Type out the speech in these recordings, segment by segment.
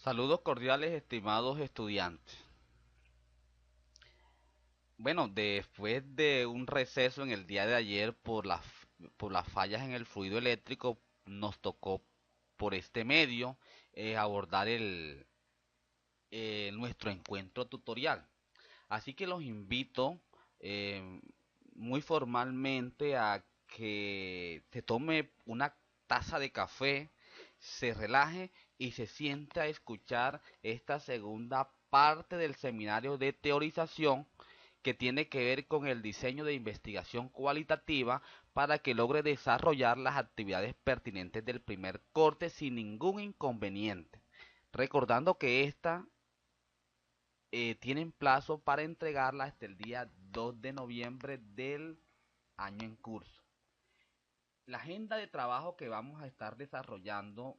Saludos cordiales, estimados estudiantes. Bueno, después de un receso en el día de ayer por las fallas en el fluido eléctrico, nos tocó por este medio abordar nuestro encuentro tutorial. Así que los invito eh, muy formalmente a que se tome una taza de café, se relaje y se siente a escuchar esta segunda parte del seminario de teorización que tiene que ver con el diseño de investigación cualitativa para que logre desarrollar las actividades pertinentes del primer corte sin ningún inconveniente. Recordando que esta tienen plazo para entregarla hasta el día 2 de noviembre del año en curso. La agenda de trabajo que vamos a estar desarrollando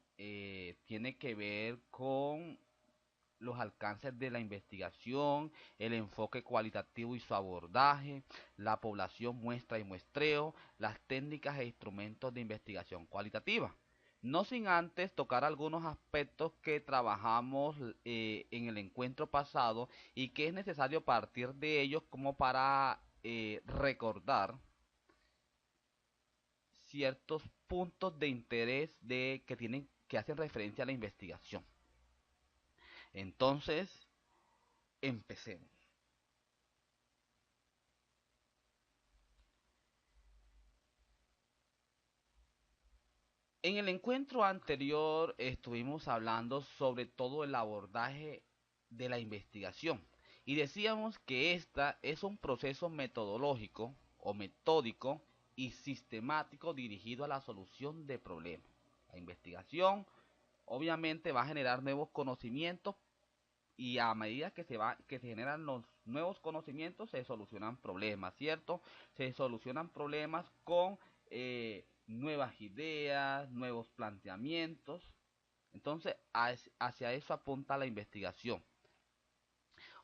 tiene que ver con los alcances de la investigación, el enfoque cualitativo y su abordaje, la población muestra y muestreo, las técnicas e instrumentos de investigación cualitativa. No sin antes tocar algunos aspectos que trabajamos en el encuentro pasado y que es necesario partir de ellos como para recordar ciertos puntos de interés que hacen referencia a la investigación. Entonces, empecemos. En el encuentro anterior estuvimos hablando sobre todo el abordaje de la investigación y decíamos que esta es un proceso metodológico o metódico y sistemático dirigido a la solución de problemas. La investigación obviamente va a generar nuevos conocimientos y a medida que se generan los nuevos conocimientos se solucionan problemas, ¿cierto? Se solucionan problemas con nuevas ideas, nuevos planteamientos. Entonces, hacia eso apunta la investigación.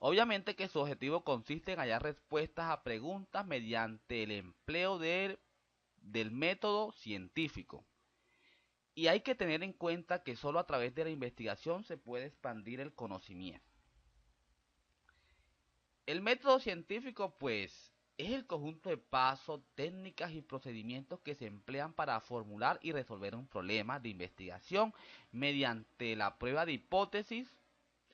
Obviamente que su objetivo consiste en hallar respuestas a preguntas mediante el empleo del método científico. Y hay que tener en cuenta que solo a través de la investigación se puede expandir el conocimiento. El método científico, pues, es el conjunto de pasos, técnicas y procedimientos que se emplean para formular y resolver un problema de investigación mediante la prueba de hipótesis,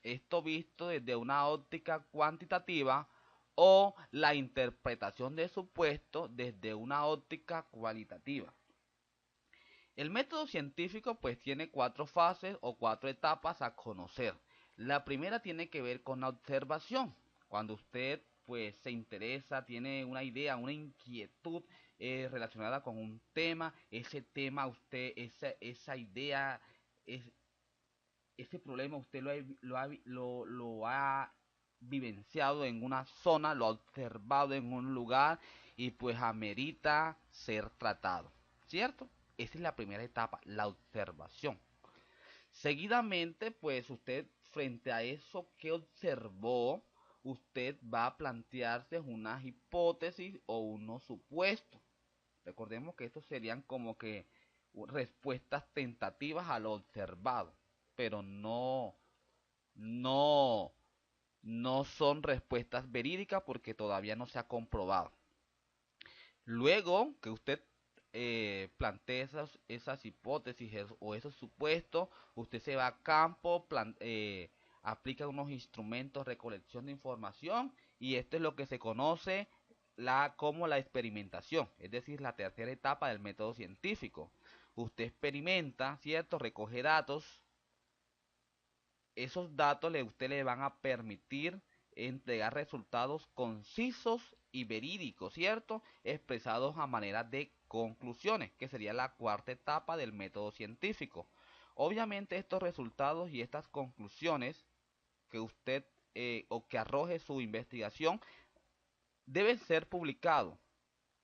esto visto desde una óptica cuantitativa, o la interpretación de supuestos desde una óptica cualitativa. El método científico pues tiene cuatro fases o cuatro etapas a conocer. La primera tiene que ver con la observación. Cuando usted pues se interesa, tiene una idea, una inquietud relacionada con un tema, ese tema usted, esa idea, es, ese problema usted lo ha vivenciado en una zona, lo ha observado en un lugar y pues amerita ser tratado, ¿cierto? Esa es la primera etapa, la observación. Seguidamente, pues usted frente a eso que observó, usted va a plantearse unas hipótesis o unos supuestos. Recordemos que estos serían como que respuestas tentativas a lo observado, pero no, no son respuestas verídicas porque todavía no se ha comprobado. Luego que usted plantee esas hipótesis o esos supuestos, usted se va a campo, aplica unos instrumentos de recolección de información y esto es lo que se conoce como la experimentación, es decir, la tercera etapa del método científico. Usted experimenta, ¿cierto? Recoge datos, esos datos usted le van a permitir entregar resultados concisos y verídicos, ¿cierto? Expresados a manera de conclusiones, que sería la cuarta etapa del método científico. Obviamente estos resultados y estas conclusiones que usted o que arroje su investigación deben ser publicados.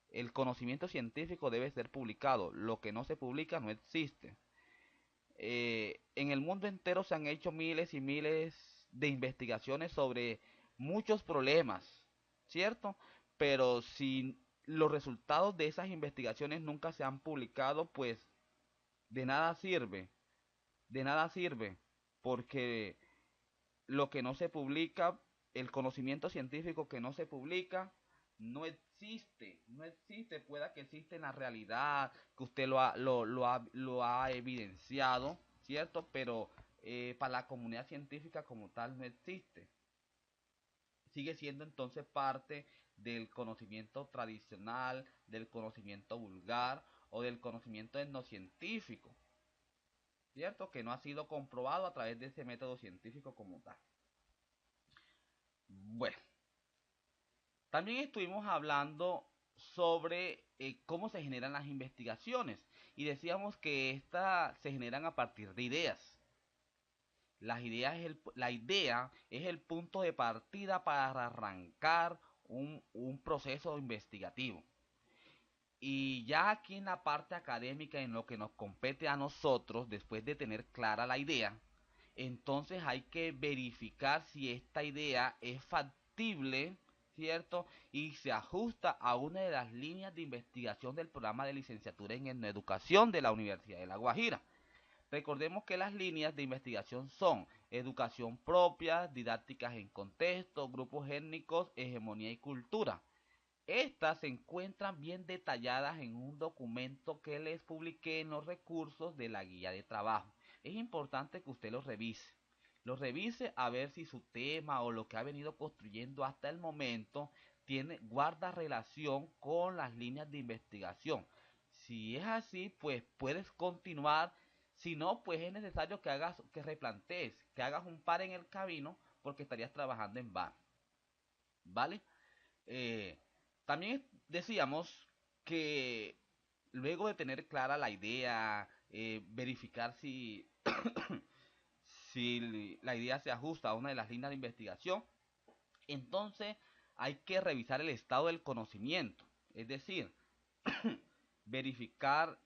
El conocimiento científico debe ser publicado. Lo que no se publica no existe. En el mundo entero se han hecho miles y miles de investigaciones sobre muchos problemas, ¿cierto? Pero si los resultados de esas investigaciones nunca se han publicado, pues de nada sirve, de nada sirve, porque lo que no se publica, el conocimiento científico que no se publica, no existe, pueda que existe en la realidad, que usted lo ha evidenciado, ¿cierto? Pero para la comunidad científica como tal no existe. Sigue siendo entonces parte del conocimiento tradicional, del conocimiento vulgar o del conocimiento etnocientífico, ¿cierto? Que no ha sido comprobado a través de ese método científico como tal. Bueno, también estuvimos hablando sobre cómo se generan las investigaciones y decíamos que estas se generan a partir de ideas. La idea es el punto de partida para arrancar un proceso investigativo. Y ya aquí en la parte académica, en lo que nos compete a nosotros, después de tener clara la idea, entonces hay que verificar si esta idea es factible, ¿cierto? Y se ajusta a una de las líneas de investigación del programa de licenciatura en educación de la Universidad de La Guajira. Recordemos que las líneas de investigación son educación propia, didácticas en contexto, grupos étnicos, hegemonía y cultura. Estas se encuentran bien detalladas en un documento que les publiqué en los recursos de la guía de trabajo. Es importante que usted los revise. Los revise a ver si su tema o lo que ha venido construyendo hasta el momento guarda relación con las líneas de investigación. Si es así, pues puedes continuar. Si no, pues es necesario que replantees, que hagas un par en el camino porque estarías trabajando en vano. ¿Vale? Eh, También decíamos que luego de tener clara la idea, verificar si la idea se ajusta a una de las líneas de investigación, entonces hay que revisar el estado del conocimiento, es decir, verificar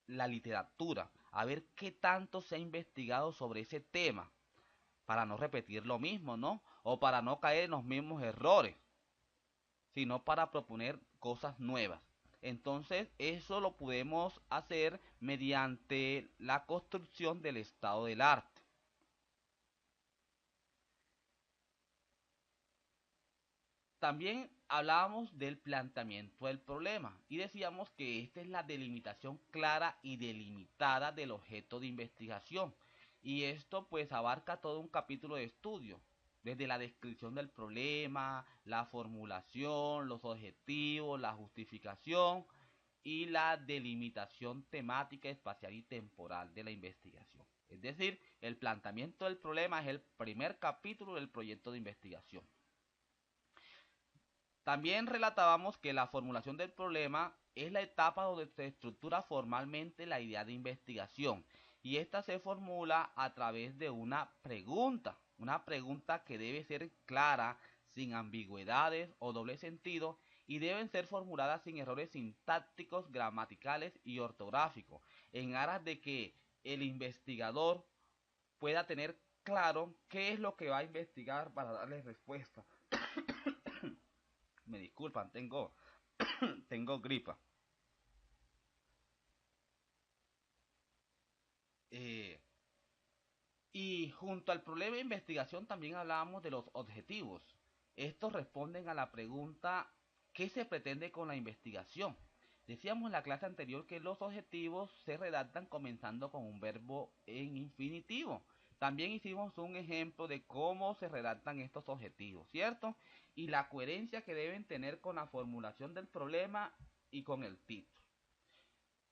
la literatura, a ver qué tanto se ha investigado sobre ese tema, para no repetir lo mismo, ¿no? O para no caer en los mismos errores, sino para proponer cosas nuevas. Entonces, eso lo podemos hacer mediante la construcción del estado del arte. También hablábamos del planteamiento del problema y decíamos que esta es la delimitación clara y delimitada del objeto de investigación. Y esto pues abarca todo un capítulo de estudio, desde la descripción del problema, la formulación, los objetivos, la justificación y la delimitación temática, espacial y temporal de la investigación. Es decir, el planteamiento del problema es el primer capítulo del proyecto de investigación. También relatábamos que la formulación del problema es la etapa donde se estructura formalmente la idea de investigación y esta se formula a través de una pregunta que debe ser clara, sin ambigüedades o doble sentido y deben ser formuladas sin errores sintácticos, gramaticales y ortográficos, en aras de que el investigador pueda tener claro qué es lo que va a investigar para darle respuesta. Me disculpan, tengo gripa. Eh, y junto al problema de investigación también hablábamos de los objetivos. Estos responden a la pregunta ¿qué se pretende con la investigación? Decíamos en la clase anterior que los objetivos se redactan comenzando con un verbo en infinitivo. También hicimos un ejemplo de cómo se redactan estos objetivos, ¿cierto? Y la coherencia que deben tener con la formulación del problema y con el título.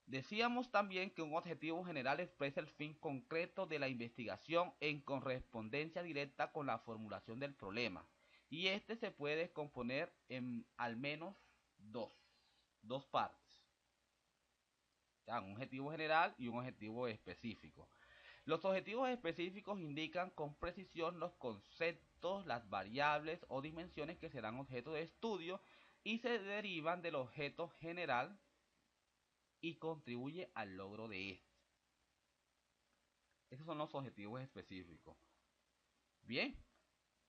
Decíamos también que un objetivo general expresa el fin concreto de la investigación en correspondencia directa con la formulación del problema. Y este se puede descomponer en al menos dos, dos partes. O sea, un objetivo general y un objetivo específico. Los objetivos específicos indican con precisión los conceptos, las variables o dimensiones que serán objeto de estudio y se derivan del objeto general y contribuye al logro de este. Esos son los objetivos específicos. Bien,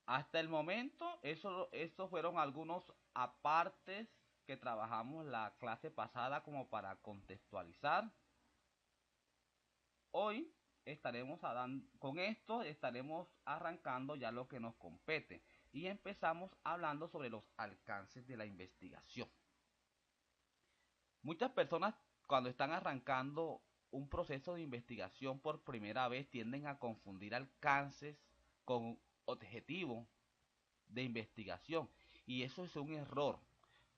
hasta el momento, estos fueron algunos apartes que trabajamos la clase pasada como para contextualizar. Hoy con esto estaremos arrancando ya lo que nos compete y empezamos hablando sobre los alcances de la investigación. Muchas personas cuando están arrancando un proceso de investigación por primera vez tienden a confundir alcances con objetivos de investigación y eso es un error,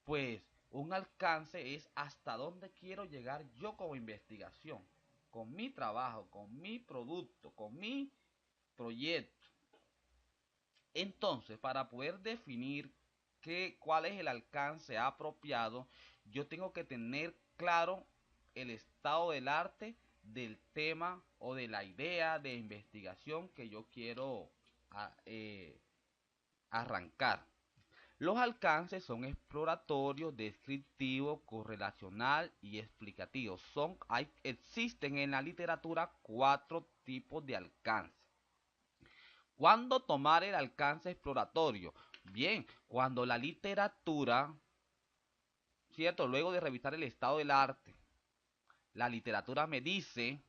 pues un alcance es hasta dónde quiero llegar yo como investigación, con mi trabajo, con mi producto, con mi proyecto. Entonces, para poder definir cuál es el alcance apropiado, yo tengo que tener claro el estado del arte del tema o de la idea de investigación que yo quiero arrancar. Los alcances son exploratorios, descriptivos, correlacional y explicativos. Existen en la literatura 4 tipos de alcance. ¿Cuándo tomar el alcance exploratorio? Bien, cuando la literatura, ¿cierto? Luego de revisar el estado del arte, la literatura me dice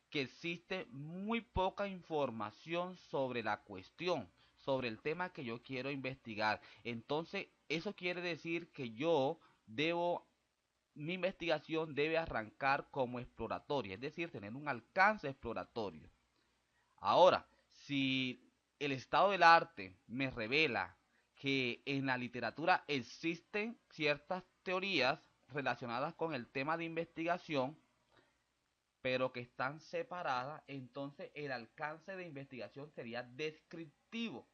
que existe muy poca información sobre la cuestión, sobre el tema que yo quiero investigar. Entonces, eso quiere decir que mi investigación debe arrancar como exploratoria, es decir, tener un alcance exploratorio. Ahora, si el estado del arte me revela que en la literatura existen ciertas teorías relacionadas con el tema de investigación, pero que están separadas, entonces el alcance de investigación sería descriptivo.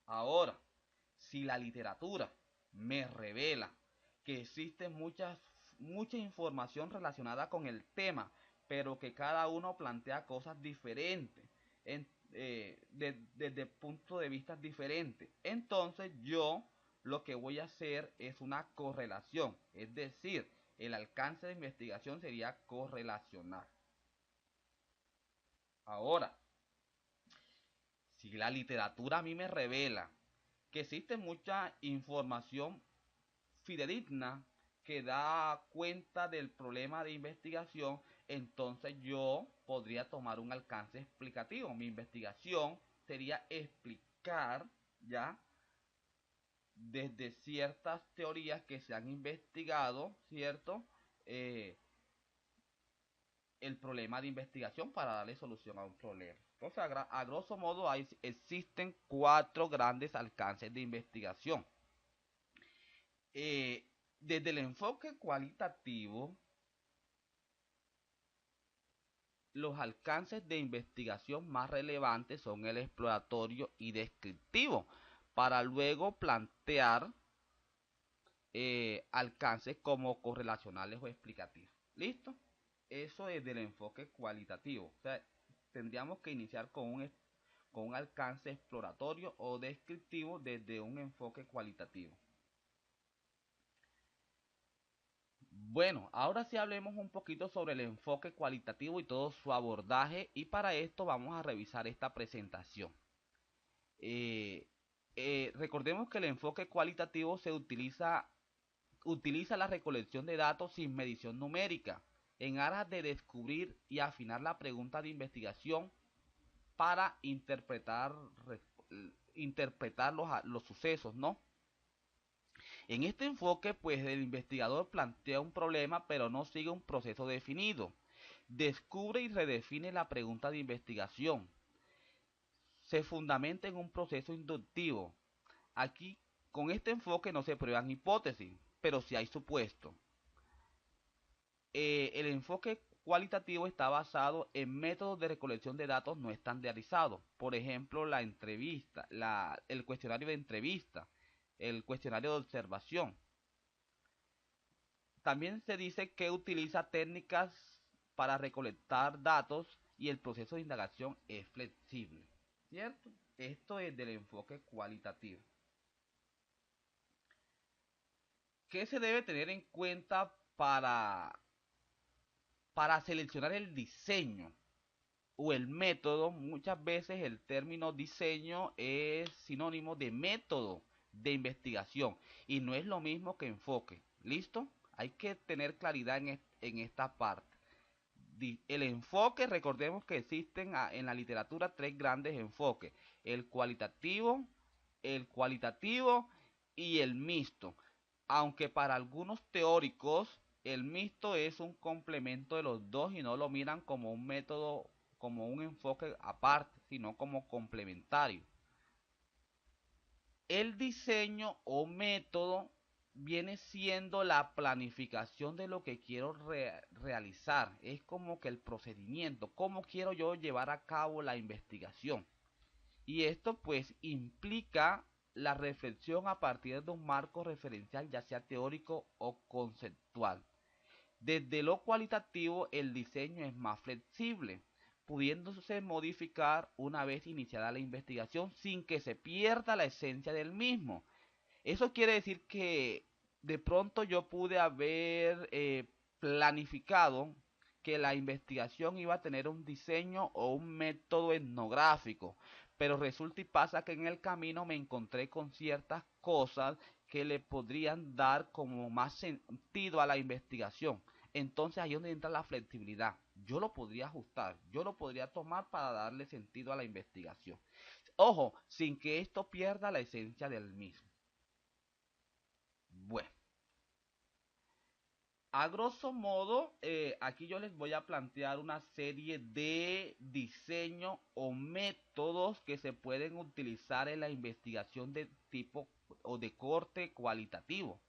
Ahora, si la literatura me revela que existe mucha información relacionada con el tema, pero que cada uno plantea cosas diferentes, desde puntos de vista diferentes, entonces yo lo que voy a hacer es una correlación, es decir, el alcance de investigación sería correlacional. Ahora, si la literatura a mí me revela que existe mucha información fidedigna que da cuenta del problema de investigación, entonces yo podría tomar un alcance explicativo. Mi investigación sería explicar ya desde ciertas teorías que se han investigado, ¿cierto? Eh, el problema de investigación para darle solución a un problema. Entonces, a grosso modo, existen 4 grandes alcances de investigación. Eh, Desde el enfoque cualitativo, los alcances de investigación más relevantes son el exploratorio y descriptivo, para luego plantear alcances como correlacionales o explicativos. ¿Listo? Eso es del enfoque cualitativo. O sea, tendríamos que iniciar con un alcance exploratorio o descriptivo desde un enfoque cualitativo. Bueno, ahora sí hablemos un poquito sobre el enfoque cualitativo y todo su abordaje, y para esto vamos a revisar esta presentación. Eh, Recordemos que el enfoque cualitativo utiliza la recolección de datos sin medición numérica en aras de descubrir y afinar la pregunta de investigación para interpretar los sucesos, ¿no? En este enfoque, pues el investigador plantea un problema, pero no sigue un proceso definido. Descubre y redefine la pregunta de investigación. Se fundamenta en un proceso inductivo. Aquí, con este enfoque no se prueban hipótesis, pero sí hay supuestos. El enfoque cualitativo está basado en métodos de recolección de datos no estandarizados. Por ejemplo, la entrevista, el cuestionario de entrevista, el cuestionario de observación. También se dice que utiliza técnicas para recolectar datos y el proceso de indagación es flexible, ¿cierto? Esto es del enfoque cualitativo. ¿Qué se debe tener en cuenta para seleccionar el diseño o el método? Muchas veces el término diseño es sinónimo de método de investigación y no es lo mismo que enfoque. ¿Listo? Hay que tener claridad en esta parte. el enfoque, recordemos que existen en la literatura tres grandes enfoques: el cualitativo y el mixto. Aunque para algunos teóricos el mixto es un complemento de los dos y no lo miran como un método, como un enfoque aparte, sino como complementario. El diseño o método viene siendo la planificación de lo que quiero realizar. Es como que el procedimiento, cómo quiero yo llevar a cabo la investigación. Y esto pues implica la reflexión a partir de un marco referencial, ya sea teórico o conceptual. Desde lo cualitativo, el diseño es más flexible, pudiéndose modificar una vez iniciada la investigación sin que se pierda la esencia del mismo. Eso quiere decir que de pronto yo pude haber planificado que la investigación iba a tener un diseño o un método etnográfico, pero resulta y pasa que en el camino me encontré con ciertas cosas que le podrían dar como más sentido a la investigación. Entonces ahí es donde entra la flexibilidad. Yo lo podría ajustar, yo lo podría tomar para darle sentido a la investigación. Ojo, sin que esto pierda la esencia del mismo. Bueno, a grosso modo, aquí yo les voy a plantear una serie de diseños o métodos que se pueden utilizar en la investigación de tipo o de corte cualitativo.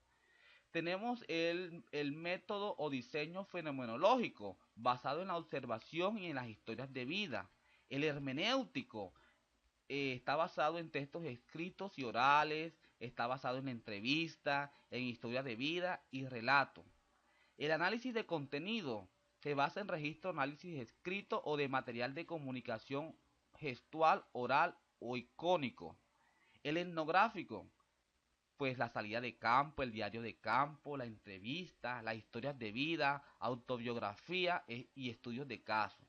Tenemos el método o diseño fenomenológico, basado en la observación y en las historias de vida. El hermenéutico está basado en textos escritos y orales, está basado en entrevistas, en historias de vida y relatos. El análisis de contenido se basa en registro, análisis escrito o de material de comunicación gestual, oral o icónico. El etnográfico, pues la salida de campo, el diario de campo, la entrevista, las historias de vida, autobiografía y estudios de caso.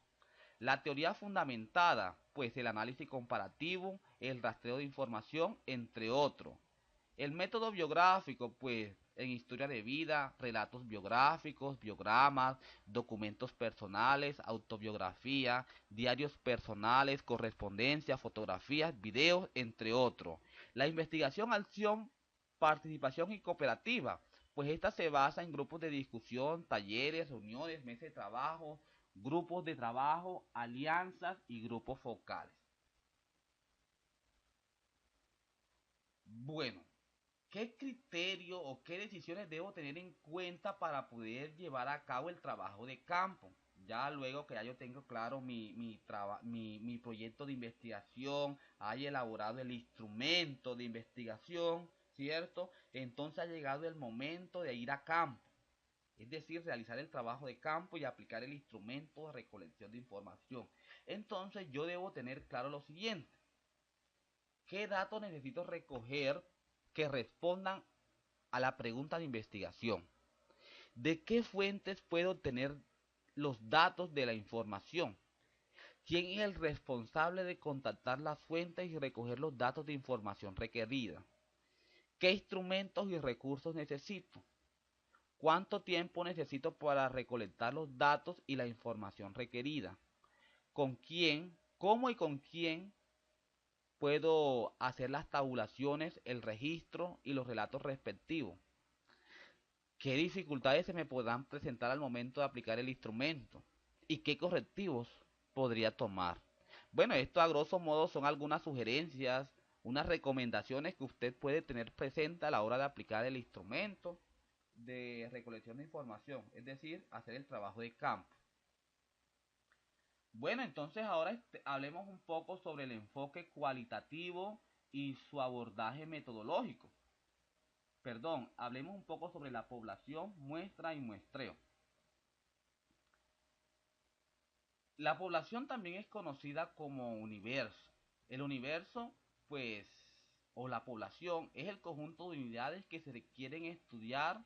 La teoría fundamentada, pues el análisis comparativo, el rastreo de información, entre otros. El método biográfico, pues en historia de vida, relatos biográficos, biogramas, documentos personales, autobiografía, diarios personales, correspondencia, fotografías, videos, entre otros. La investigación, acción, participación y cooperativa, pues esta se basa en grupos de discusión, talleres, reuniones, mesas de trabajo, grupos de trabajo, alianzas y grupos focales. Bueno, ¿qué criterio o qué decisiones debo tener en cuenta para poder llevar a cabo el trabajo de campo? Ya luego que ya yo tengo claro mi proyecto de investigación, haya elaborado el instrumento de investigación, ¿cierto? Entonces ha llegado el momento de ir a campo. Es decir, realizar el trabajo de campo y aplicar el instrumento de recolección de información. Entonces yo debo tener claro lo siguiente: ¿qué datos necesito recoger que respondan a la pregunta de investigación? ¿De qué fuentes puedo obtener los datos de la información? ¿Quién es el responsable de contactar las fuentes y recoger los datos de información requerida? ¿Qué instrumentos y recursos necesito? ¿Cuánto tiempo necesito para recolectar los datos y la información requerida? ¿Con quién? ¿Cómo y con quién puedo hacer las tabulaciones, el registro y los relatos respectivos? ¿Qué dificultades se me podrán presentar al momento de aplicar el instrumento? ¿Y qué correctivos podría tomar? Bueno, esto a grosso modo son algunas sugerencias, unas recomendaciones que usted puede tener presente a la hora de aplicar el instrumento de recolección de información, es decir, hacer el trabajo de campo. Bueno, entonces ahora hablemos un poco sobre el enfoque cualitativo y su abordaje metodológico. Perdón, hablemos un poco sobre la población, muestra y muestreo. La población también es conocida como universo. El universo, pues, o la población, es el conjunto de unidades que se quieren estudiar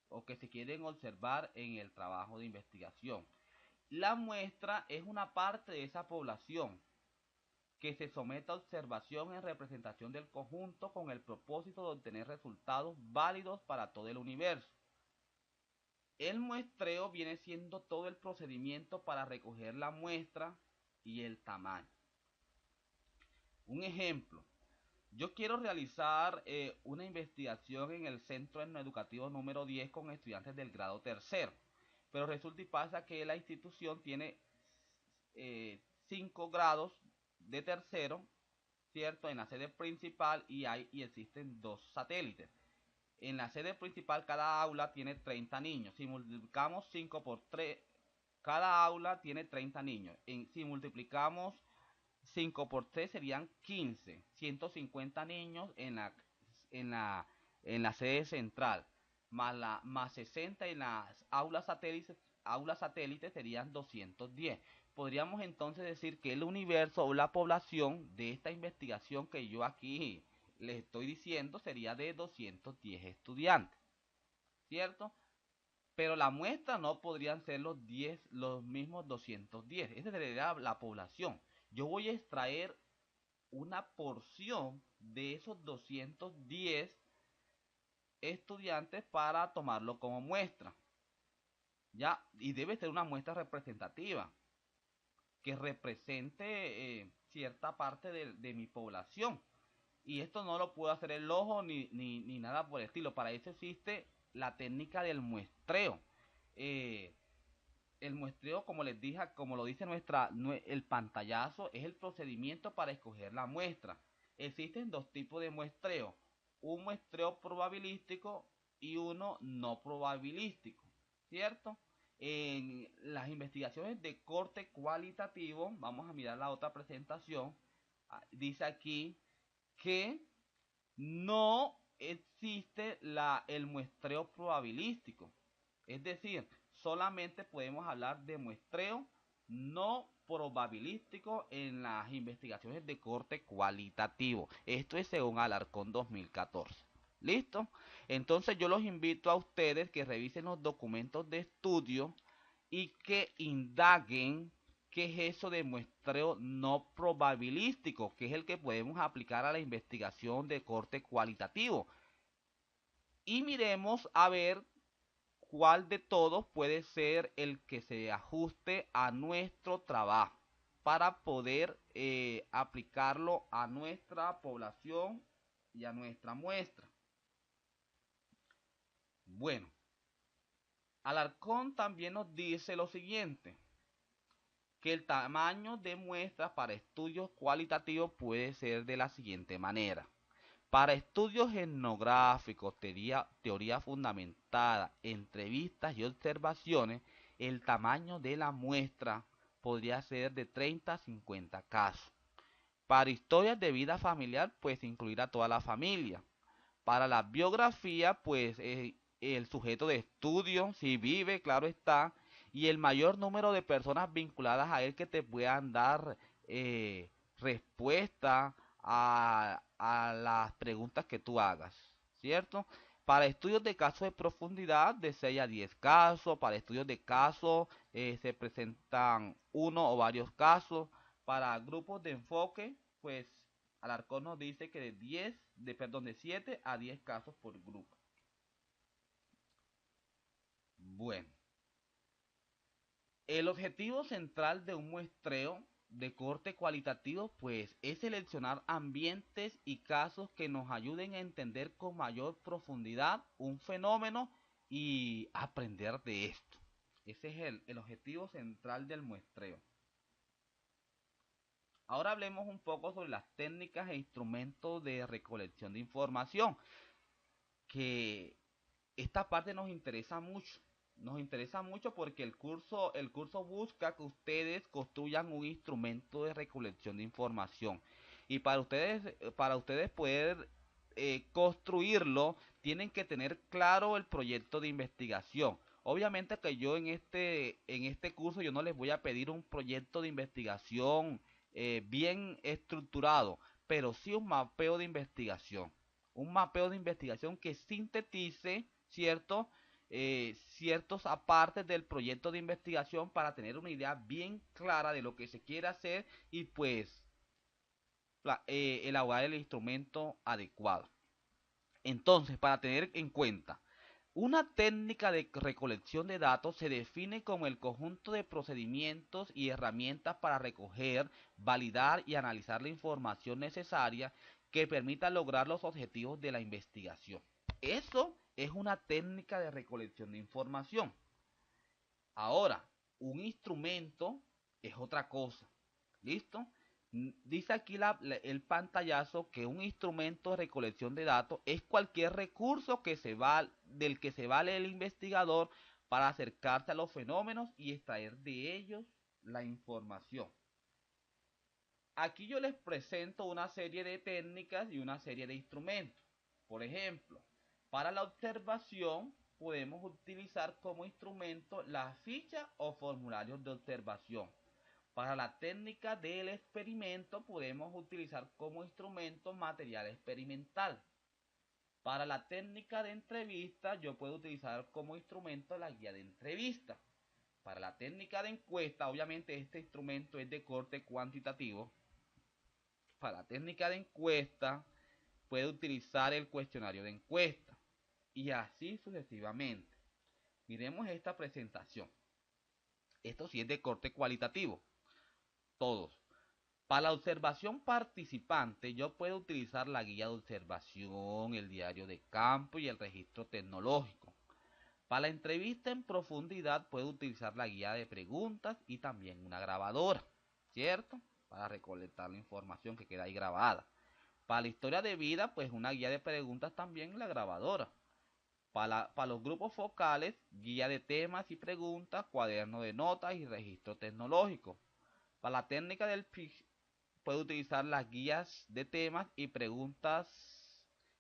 o que se quieren observar en el trabajo de investigación. La muestra es una parte de esa población que se somete a observación en representación del conjunto con el propósito de obtener resultados válidos para todo el universo. El muestreo viene siendo todo el procedimiento para recoger la muestra y el tamaño. Un ejemplo, yo quiero realizar una investigación en el centro educativo número 10 con estudiantes del grado tercero, pero resulta y pasa que la institución tiene 5 grados de tercero, ¿cierto? En la sede principal y existen 2 satélites. En la sede principal cada aula tiene 30 niños. Si multiplicamos 5 por 3, cada aula tiene 30 niños. Si multiplicamos 5 por 3 serían 15, 150 niños en la, en la sede central, más 60 en las aulas satélites serían 210. Podríamos entonces decir que el universo o la población de esta investigación que yo aquí les estoy diciendo sería de 210 estudiantes, ¿cierto? Pero la muestra no podrían ser los mismos 210. Esa sería la población. Yo voy a extraer una porción de esos 210 estudiantes para tomarlo como muestra. ¿Ya? Y debe ser una muestra representativa que represente cierta parte de mi población. Y esto no lo puede hacer el ojo ni nada por el estilo. Para eso existe la técnica del muestreo. Eh, el muestreo, como les dije, como lo dice el pantallazo, es el procedimiento para escoger la muestra. Existen 2 tipos de muestreo, un muestreo probabilístico y uno no probabilístico, ¿cierto? En las investigaciones de corte cualitativo, vamos a mirar la otra presentación, dice aquí que no existe el muestreo probabilístico. Es decir, solamente podemos hablar de muestreo no probabilístico en las investigaciones de corte cualitativo. Esto es según Alarcón 2014. ¿Listo? Entonces yo los invito a ustedes que revisen los documentos de estudio y que indaguen qué es eso de muestreo no probabilístico, que es el que podemos aplicar a la investigación de corte cualitativo. Y miremos a ver cuál de todos puede ser el que se ajuste a nuestro trabajo para poder aplicarlo a nuestra población y a nuestra muestra. Bueno, Alarcón también nos dice lo siguiente, que el tamaño de muestras para estudios cualitativos puede ser de la siguiente manera. Para estudios etnográficos, teoría fundamentada, entrevistas y observaciones, el tamaño de la muestra podría ser de 30 a 50 casos. Para historias de vida familiar, pues incluir a toda la familia. Para la biografía, pues el sujeto de estudio, si vive, claro está, y el mayor número de personas vinculadas a él que te puedan dar respuesta a las preguntas que tú hagas, ¿cierto? Para estudios de casos de profundidad, de 6 a 10 casos. Para estudios de casos, se presentan uno o varios casos. Para grupos de enfoque, pues Alarcón nos dice que de 7 a 10 casos por grupo. Bueno, el objetivo central de un muestreo de corte cualitativo pues es seleccionar ambientes y casos que nos ayuden a entender con mayor profundidad un fenómeno y aprender de esto. Ese es el objetivo central del muestreo. Ahora hablemos un poco sobre las técnicas e instrumentos de recolección de información, que esta parte nos interesa mucho. Nos interesa mucho porque el curso busca que ustedes construyan un instrumento de recolección de información. Y para ustedes poder construirlo, tienen que tener claro el proyecto de investigación. Obviamente que yo en este curso yo no les voy a pedir un proyecto de investigación bien estructurado, pero sí un mapeo de investigación. Un mapeo de investigación que sintetice, ¿cierto? Ciertos apartes del proyecto de investigación para tener una idea bien clara de lo que se quiere hacer y pues elaborar el instrumento adecuado. Entonces, para tener en cuenta, Una técnica de recolección de datos se define como el conjunto de procedimientos y herramientas para recoger, validar y analizar la información necesaria que permita lograr los objetivos de la investigación. Eso es una técnica de recolección de información. Ahora, un instrumento es otra cosa. ¿Listo? Dice aquí el pantallazo que un instrumento de recolección de datos es cualquier recurso del que se vale el investigador para acercarse a los fenómenos y extraer de ellos la información. Aquí yo les presento una serie de técnicas y una serie de instrumentos. Por ejemplo, para la observación podemos utilizar como instrumento la ficha o formularios de observación. Para la técnica del experimento podemos utilizar como instrumento material experimental. Para la técnica de entrevista yo puedo utilizar como instrumento la guía de entrevista. Para la técnica de encuesta, obviamente este instrumento es de corte cuantitativo. Para la técnica de encuesta puede utilizar el cuestionario de encuesta y así sucesivamente. Miremos esta presentación. Esto sí es de corte cualitativo. Todos. Para la observación participante, yo puedo utilizar la guía de observación, el diario de campo y el registro tecnológico. Para la entrevista en profundidad, puedo utilizar la guía de preguntas y también una grabadora, ¿cierto? Para recolectar la información que queda ahí grabada. Para la historia de vida, pues una guía de preguntas también la grabadora. Para los grupos focales, guía de temas y preguntas, cuaderno de notas y registro tecnológico. Para la técnica del puede utilizar las guías de temas y preguntas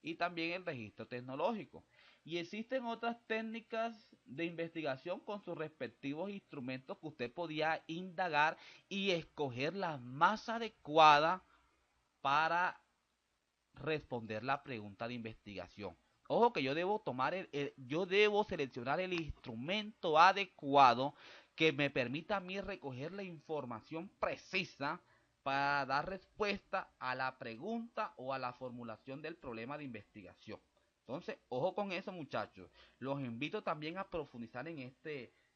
y también el registro tecnológico. Y existen otras técnicas de investigación con sus respectivos instrumentos que usted podía indagar y escoger la más adecuada para responder la pregunta de investigación. Ojo que yo debo yo debo seleccionar el instrumento adecuado que me permita a mí recoger la información precisa para dar respuesta a la pregunta o a la formulación del problema de investigación. Entonces, ojo con eso, muchachos. Los invito también a profundizar en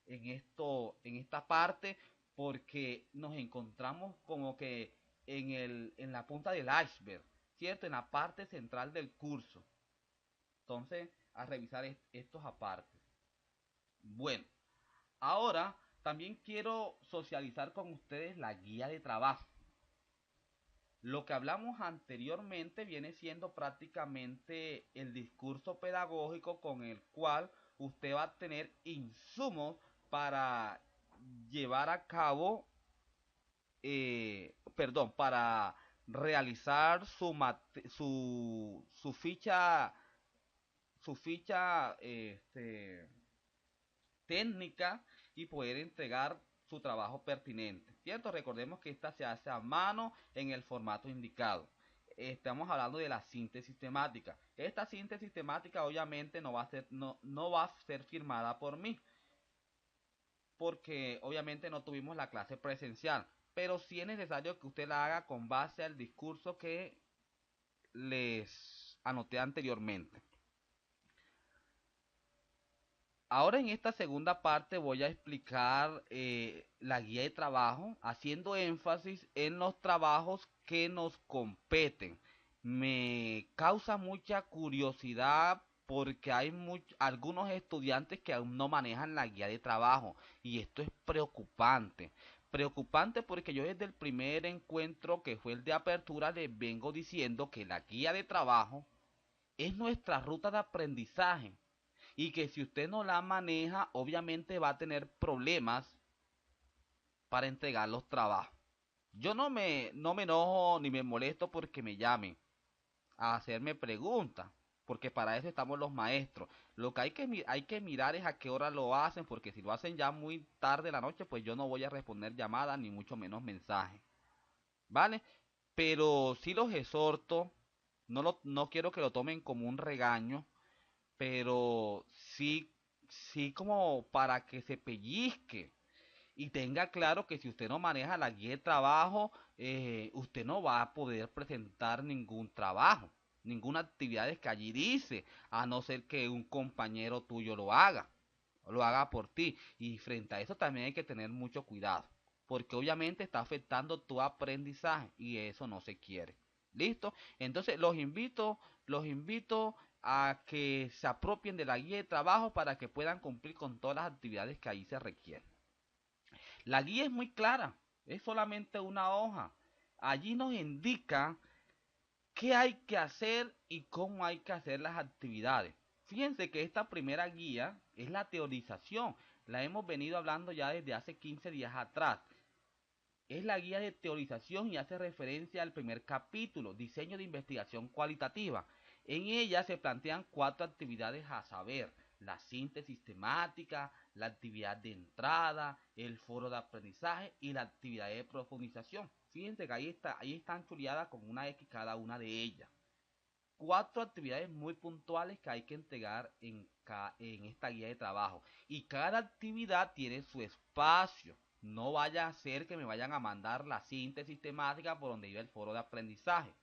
esta parte porque nos encontramos como que en la punta del iceberg, ¿cierto? En la parte central del curso. Entonces, a revisar estos apartes. Bueno, ahora también quiero socializar con ustedes la guía de trabajo. Lo que hablamos anteriormente viene siendo prácticamente el discurso pedagógico con el cual usted va a tener insumos para llevar a cabo, para realizar su ficha, técnica y poder entregar su trabajo pertinente, ¿cierto? Recordemos que esta se hace a mano en el formato indicado. Estamos hablando de la síntesis temática. Esta síntesis temática obviamente no va a ser firmada por mí, porque obviamente no tuvimos la clase presencial, pero sí es necesario que usted la haga con base al discurso que les anoté anteriormente. Ahora en esta segunda parte voy a explicar la guía de trabajo, haciendo énfasis en los trabajos que nos competen. Me causa mucha curiosidad porque hay algunos estudiantes que aún no manejan la guía de trabajo y esto es preocupante. Preocupante porque yo desde el primer encuentro que fue el de apertura les vengo diciendo que la guía de trabajo es nuestra ruta de aprendizaje y que si usted no la maneja, obviamente va a tener problemas para entregar los trabajos. Yo no me enojo ni me molesto porque me llamen a hacerme preguntas, porque para eso estamos los maestros. Lo que hay que mirar es a qué hora lo hacen, porque si lo hacen ya muy tarde de la noche, pues yo no voy a responder llamadas ni mucho menos mensajes, ¿vale? Pero sí los exhorto, no quiero que lo tomen como un regaño, pero sí como para que se pellizque y tenga claro que si usted no maneja la guía de trabajo, usted no va a poder presentar ningún trabajo. ninguna actividad que allí dice, a no ser que un compañero tuyo lo haga por ti. Y frente a eso también hay que tener mucho cuidado, porque obviamente está afectando tu aprendizaje y eso no se quiere. ¿Listo? Entonces los invito a que se apropien de la guía de trabajo para que puedan cumplir con todas las actividades que ahí se requieren. La guía es muy clara, es solamente una hoja. Allí nos indica qué hay que hacer y cómo hay que hacer las actividades. Fíjense que esta primera guía es la teorización. La hemos venido hablando ya desde hace 15 días atrás. Es la guía de teorización y hace referencia al primer capítulo, diseño de investigación cualitativa. En ella se plantean 4 actividades a saber: la síntesis temática, la actividad de entrada, el foro de aprendizaje y la actividad de profundización. Fíjense que ahí están chuleadas con una X cada una de ellas. 4 actividades muy puntuales que hay que entregar en esta guía de trabajo. Y cada actividad tiene su espacio. No vaya a ser que me vayan a mandar la síntesis temática por donde iba el foro de aprendizaje.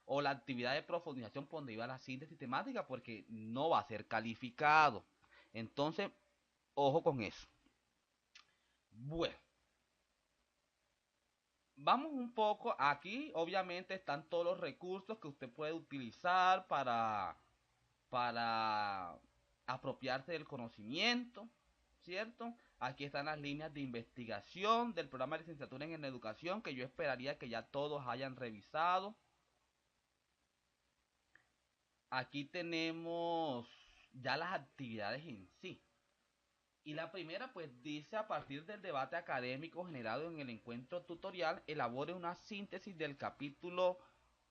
O la actividad de profundización por donde iba la síntesis temática, porque no va a ser calificado. Entonces, ojo con eso. Bueno, vamos un poco. Aquí obviamente están todos los recursos que usted puede utilizar para apropiarse del conocimiento, ¿cierto? Aquí están las líneas de investigación del programa de licenciatura en educación, que yo esperaría que ya todos hayan revisado. Aquí tenemos ya las actividades en sí. Y la primera pues dice: a partir del debate académico generado en el encuentro tutorial, elabore una síntesis del capítulo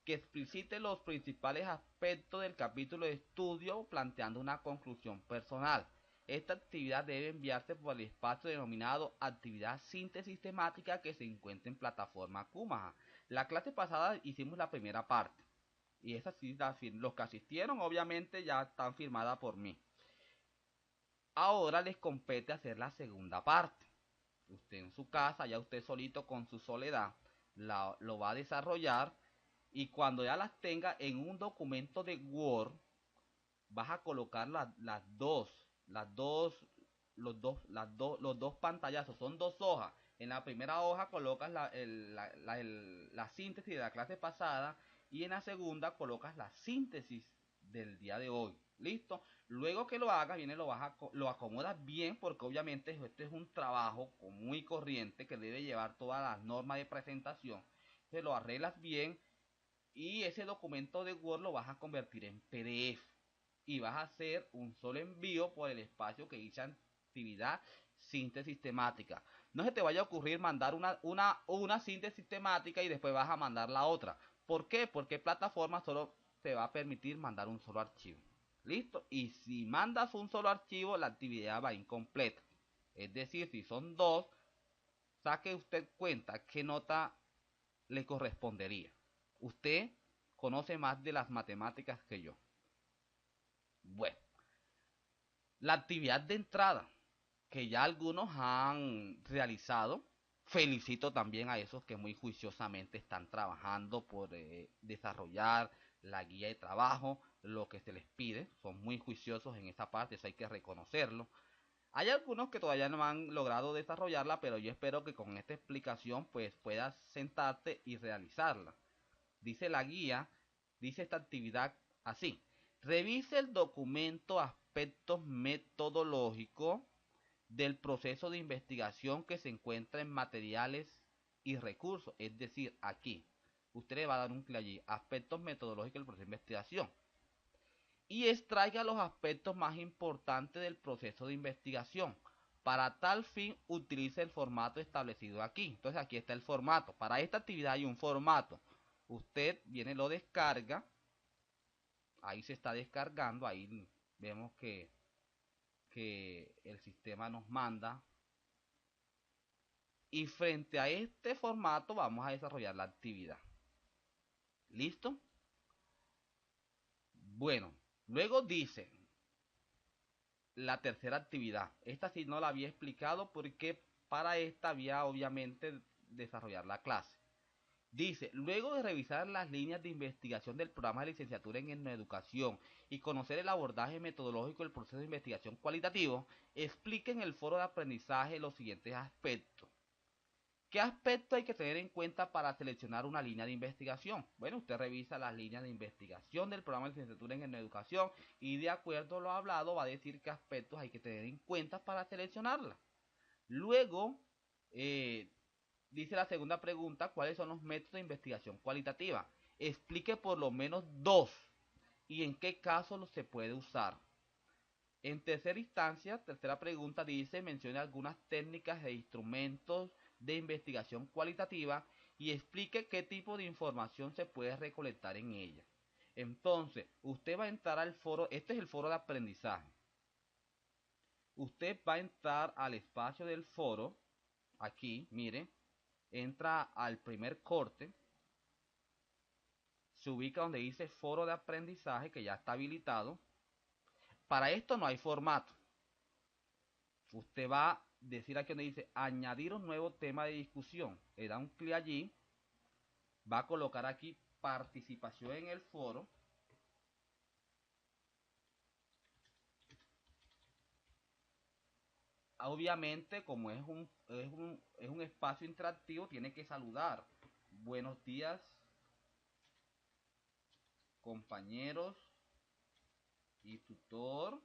que explicite los principales aspectos del capítulo de estudio, planteando una conclusión personal. Esta actividad debe enviarse por el espacio denominado actividad síntesis temática, que se encuentra en plataforma Kumaha. La clase pasada hicimos la primera parte y esa sí, los que asistieron obviamente ya están firmadas por mí. Ahora les compete hacer la segunda parte. Usted en su casa, ya usted solito con su soledad, lo va a desarrollar, y cuando ya las tenga en un documento de Word, vas a colocar los dos pantallazos. Son 2 hojas. En la primera hoja colocas la síntesis de la clase pasada, y en la segunda colocas la síntesis del día de hoy. ¿Listo? Luego que lo hagas, lo acomodas bien, porque obviamente este es un trabajo muy corriente que debe llevar todas las normas de presentación. Se lo arreglas bien y ese documento de Word lo vas a convertir en PDF y vas a hacer un solo envío por el espacio que dice actividad síntesis temática. No se te vaya a ocurrir mandar una síntesis temática y después vas a mandar la otra. ¿Por qué? Porque plataforma solo te va a permitir mandar un solo archivo. ¿Listo? Y si mandas un solo archivo, la actividad va incompleta. Es decir, si son 2, saque usted cuenta qué nota le correspondería. Usted conoce más de las matemáticas que yo. Bueno, la actividad de entrada que ya algunos han realizado. Felicito también a esos que muy juiciosamente están trabajando por desarrollar la guía de trabajo, lo que se les pide. Son muy juiciosos en esa parte, eso hay que reconocerlo. Hay algunos que todavía no han logrado desarrollarla, pero yo espero que con esta explicación pues puedas sentarte y realizarla. Dice la guía, dice esta actividad así: revise el documento aspectos metodológicos del proceso de investigación que se encuentra en materiales y recursos. Es decir, aquí usted le va a dar un clic allí: aspectos metodológicos del proceso de investigación, y extraiga los aspectos más importantes del proceso de investigación. Para tal fin, utilice el formato establecido aquí. Entonces aquí está el formato. Para esta actividad hay un formato. Usted viene, lo descarga. Ahí se está descargando. Ahí vemos que el sistema nos manda. Y frente a este formato vamos a desarrollar la actividad. ¿Listo? Bueno, luego dice la tercera actividad. Esta sí no la había explicado porque para esta había obviamente desarrollar la clase. Dice, luego de revisar las líneas de investigación del programa de licenciatura en educación y conocer el abordaje metodológico del proceso de investigación cualitativo, explica en el foro de aprendizaje los siguientes aspectos. ¿Qué aspecto hay que tener en cuenta para seleccionar una línea de investigación? Bueno, usted revisa las líneas de investigación del programa de licenciatura en educación y de acuerdo a lo hablado va a decir qué aspectos hay que tener en cuenta para seleccionarla. Luego, eh, dice la segunda pregunta, ¿cuáles son los métodos de investigación cualitativa? Explique por lo menos dos y en qué casos se puede usar. En tercera instancia, tercera pregunta dice, mencione algunas técnicas e instrumentos de investigación cualitativa y explique qué tipo de información se puede recolectar en ella. Entonces, usted va a entrar al foro, este es el foro de aprendizaje. Usted va a entrar al espacio del foro, aquí, mire, entra al primer corte, se ubica donde dice foro de aprendizaje que ya está habilitado. Para esto no hay formato. Usted va a decir aquí donde dice añadir un nuevo tema de discusión. Le da un clic allí, va a colocar aquí participación en el foro. Obviamente, como es un espacio interactivo, tiene que saludar. Buenos días, compañeros y tutor,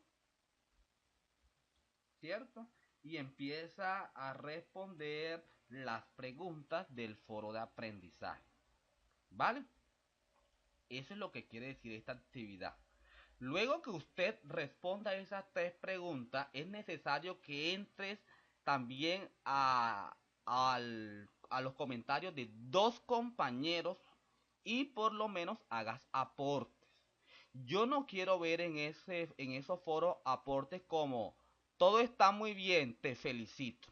¿cierto? Y empieza a responder las preguntas del foro de aprendizaje, ¿vale? Eso es lo que quiere decir esta actividad. Luego que usted responda a esas tres preguntas, es necesario que entres también a los comentarios de dos compañeros y por lo menos hagas aportes. Yo no quiero ver en esos foros aportes como todo está muy bien, te felicito.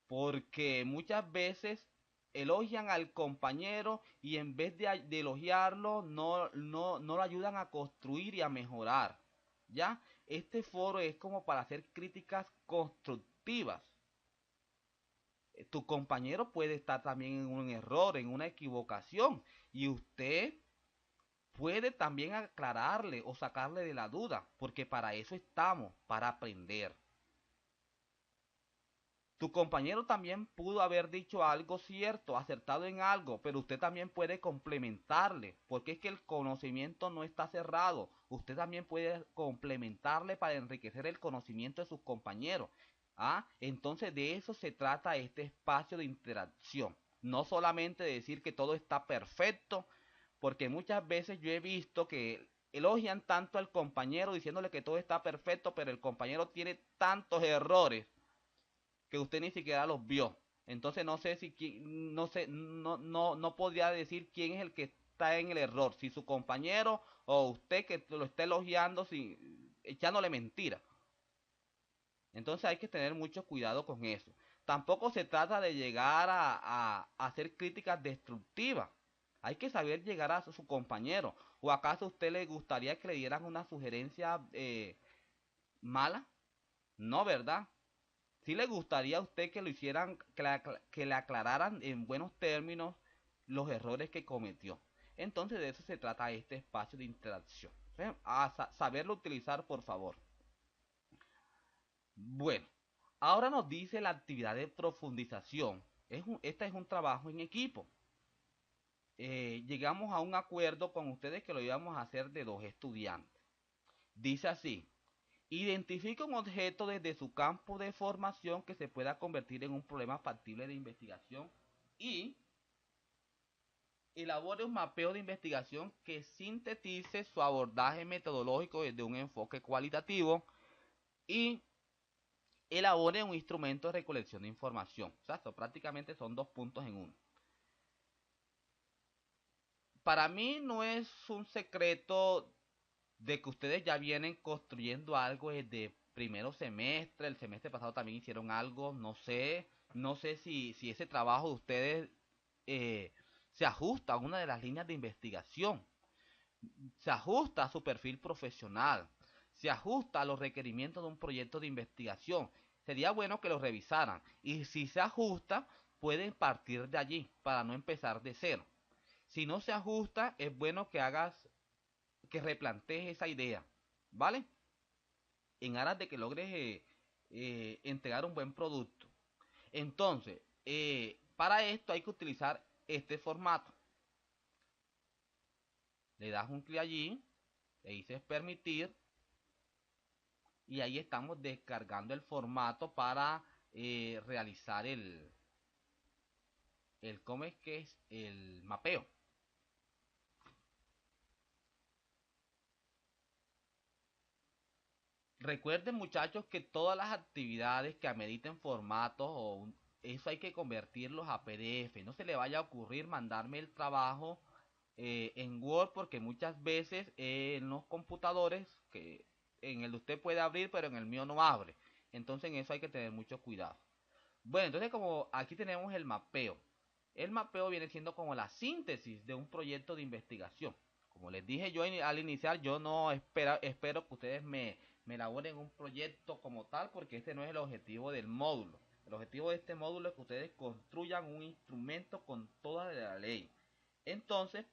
Porque muchas veces elogian al compañero y en vez de elogiarlo no lo ayudan a construir y a mejorar. ¿Ya? Este foro es como para hacer críticas constructivas. Tu compañero puede estar también en un error, en una equivocación y usted puede también aclararle o sacarle de la duda, porque para eso estamos, para aprender. Tu compañero también pudo haber dicho algo cierto, acertado en algo, pero usted también puede complementarle, porque es que el conocimiento no está cerrado. Usted también puede complementarle para enriquecer el conocimiento de sus compañeros. ¿Ah? Entonces de eso se trata este espacio de interacción. No solamente decir que todo está perfecto, porque muchas veces yo he visto que elogian tanto al compañero diciéndole que todo está perfecto, pero el compañero tiene tantos errores que usted ni siquiera los vio. Entonces no sé si no podría decir quién es el que está en el error, si su compañero o usted que lo está elogiando echándole mentira. Entonces hay que tener mucho cuidado con eso. Tampoco se trata de llegar a hacer críticas destructivas. Hay que saber llegar a su compañero. ¿O acaso a usted le gustaría que le dieran una sugerencia mala? No, ¿verdad? ¿Sí le gustaría a usted que lo hicieran, que le aclararan en buenos términos los errores que cometió? Entonces de eso se trata este espacio de interacción. A saberlo utilizar, por favor. Bueno, ahora nos dice la actividad de profundización. Esta es un trabajo en equipo. Llegamos a un acuerdo con ustedes que lo íbamos a hacer de dos estudiantes. Dice así, identifica un objeto desde su campo de formación que se pueda convertir en un problema factible de investigación y elabore un mapeo de investigación que sintetice su abordaje metodológico desde un enfoque cualitativo y elabore un instrumento de recolección de información. O sea, prácticamente son dos puntos en uno. Para mí no es un secreto de que ustedes ya vienen construyendo algo desde primero semestre, el semestre pasado también hicieron algo, no sé si ese trabajo de ustedes eh, se ajusta a una de las líneas de investigación, se ajusta a su perfil profesional, se ajusta a los requerimientos de un proyecto de investigación. Sería bueno que lo revisaran y si se ajusta, pueden partir de allí para no empezar de cero. Si no se ajusta, es bueno que replantees esa idea, ¿vale? En aras de que logres entregar un buen producto. Entonces, para esto hay que utilizar este formato. Le das un clic allí, le dices permitir y ahí estamos descargando el formato para realizar ¿cómo es que es? El mapeo. Recuerden, muchachos, que todas las actividades que ameriten formatos eso hay que convertirlos a PDF. No se le vaya a ocurrir mandarme el trabajo en Word, porque muchas veces en los computadores que en el de usted puede abrir, pero en el mío no abre. Entonces en eso hay que tener mucho cuidado. Bueno, entonces como aquí tenemos el mapeo. El mapeo viene siendo como la síntesis de un proyecto de investigación. Como les dije yo al iniciar, yo no espero que ustedes me elaboren un proyecto como tal, porque este no es el objetivo del módulo. El objetivo de este módulo es que ustedes construyan un instrumento con toda la ley. Entonces,